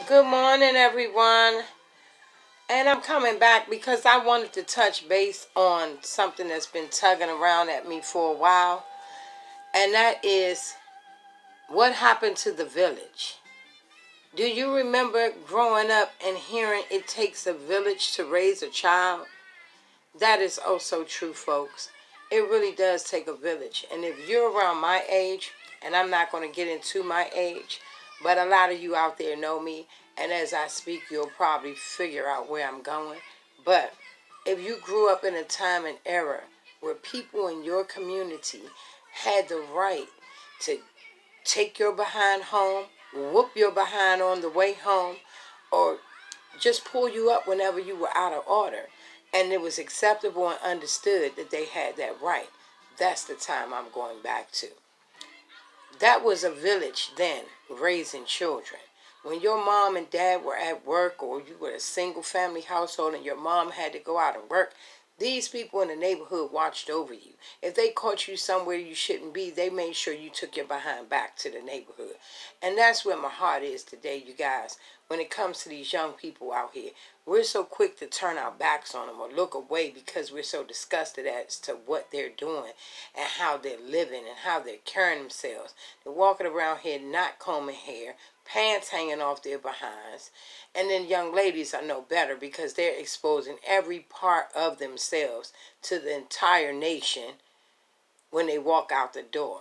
Good morning, everyone. And I'm coming back because I wanted to touch base on something that's been tugging around at me for a while. And that is what happened to the village. Do you remember growing up and hearing it takes a village to raise a child? That is oh so true, folks. It really does take a village. And if you're around my age, and I'm not going to get into my age, but a lot of you out there know me, and as I speak, you'll probably figure out where I'm going. But if you grew up in a time and era where people in your community had the right to take your behind home, whoop your behind on the way home, or just pull you up whenever you were out of order. And it was acceptable and understood that they had that right. That's the time I'm going back to. That was a village then, raising children. When your mom and dad were at work, or you were a single family household and your mom had to go out and work, these people in the neighborhood watched over you. If they caught you somewhere you shouldn't be, they made sure you took your behind back to the neighborhood. And that's where my heart is today, you guys. When it comes to these young people out here, we're so quick to turn our backs on them or look away because we're so disgusted as to what they're doing and how they're living and how they're carrying themselves. They're walking around here not combing hair, pants hanging off their behinds. And then young ladies I know better because they're exposing every part of themselves to the entire nation when they walk out the door.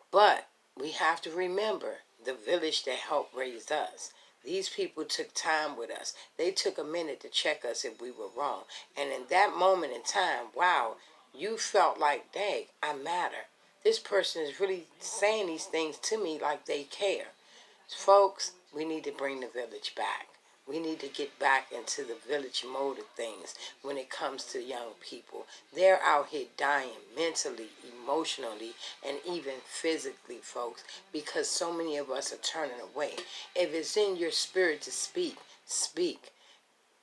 But we have to remember the village that helped raise us. These people took time with us. They took a minute to check us if we were wrong. And in that moment in time, wow, you felt like, dang, I matter. This person is really saying these things to me like they care. Folks, we need to bring the village back. We need to get back into the village mode of things when it comes to young people. They're out here dying mentally, emotionally, and even physically, folks, because so many of us are turning away. If it's in your spirit to speak, speak.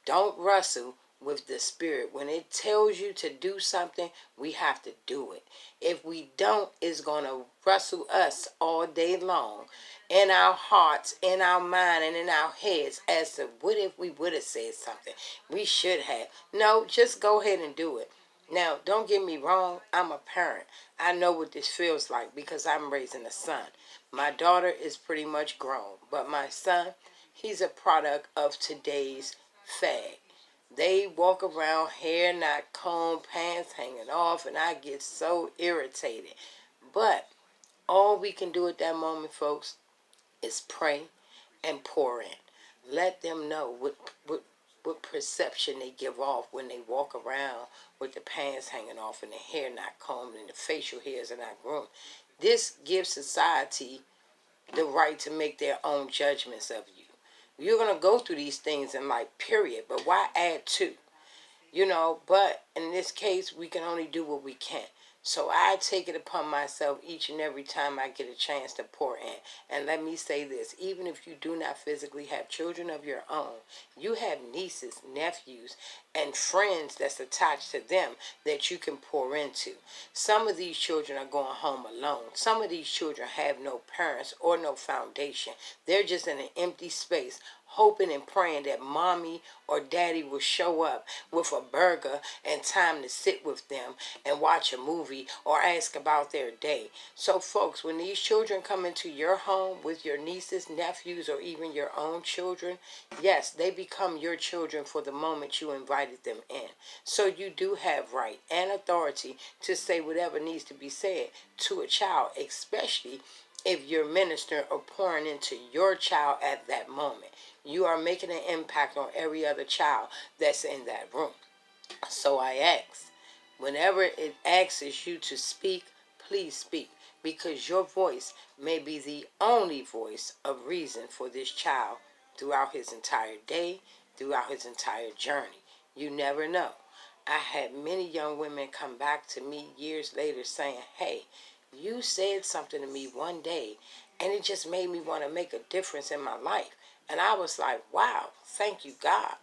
Don't wrestle with the spirit. When it tells you to do something, we have to do it. If we don't, it's going to wrestle us all day long in our hearts, in our mind, and in our heads as to what if we would have said something. We should have. No, just go ahead and do it. Now, don't get me wrong, I'm a parent. I know what this feels like because I'm raising a son. My daughter is pretty much grown, but my son, he's a product of today's fad. They walk around hair not combed, pants hanging off, and I get so irritated. But all we can do at that moment, folks, is pray and pour in. Let them know what perception they give off when they walk around with the pants hanging off and the hair not combed and the facial hairs are not groomed. This gives society the right to make their own judgments of you. You're going to go through these things in life, period. But why add to? But in this case, we can only do what we can. So I take it upon myself each and every time I get a chance to pour in. And let me say this, even if you do not physically have children of your own, you have nieces, nephews, and friends that's attached to them that you can pour into. Some of these children are going home alone. Some of these children have no parents or no foundation. They're just in an empty space, hoping and praying that mommy or daddy will show up with a burger and time to sit with them and watch a movie or ask about their day. So folks, when these children come into your home with your nieces, nephews, or even your own children, yes, they become your children for the moment you invited them in. So you do have right and authority to say whatever needs to be said to a child, especially if you're ministering or pouring into your child at that moment. You are making an impact on every other child that's in that room. So I ask, whenever it asks you to speak, please speak, because your voice may be the only voice of reason for this child throughout his entire day, throughout his entire journey. You never know. I had many young women come back to me years later saying, hey, you said something to me one day, and it just made me want to make a difference in my life. And I was like, wow, thank you, God.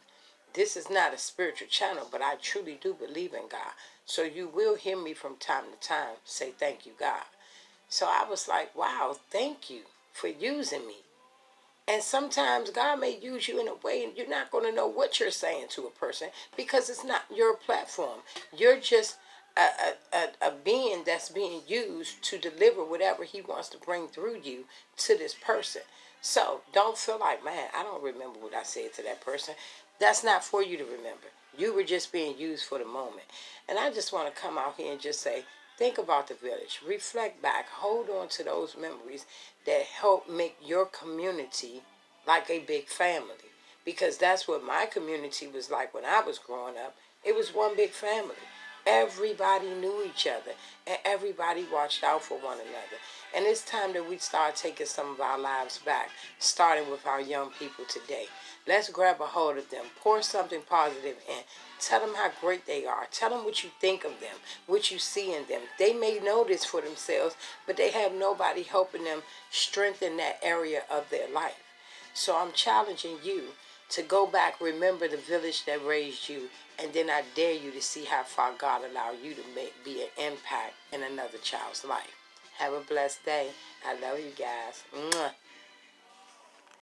This is not a spiritual channel, but I truly do believe in God. So you will hear me from time to time say, thank you, God. So I was like, wow, thank you for using me. And sometimes God may use you in a way and you're not going to know what you're saying to a person because it's not your platform. You're just a being that's being used to deliver whatever he wants to bring through you to this person. So don't feel like, man, I don't remember what I said to that person. That's not for you to remember. You were just being used for the moment. And I just want to come out here and just say, think about the village. Reflect back. Hold on to those memories that help make your community like a big family. Because that's what my community was like when I was growing up. It was one big family. Everybody knew each other and everybody watched out for one another. And it's time that we start taking some of our lives back, starting with our young people today. Let's grab a hold of them, pour something positive in, tell them how great they are, tell them what you think of them, what you see in them. They may know this for themselves, but they have nobody helping them strengthen that area of their life. So I'm challenging you to go back, remember the village that raised you, and then I dare you to see how far God allowed you to be an impact in another child's life. Have a blessed day. I love you guys. Mwah.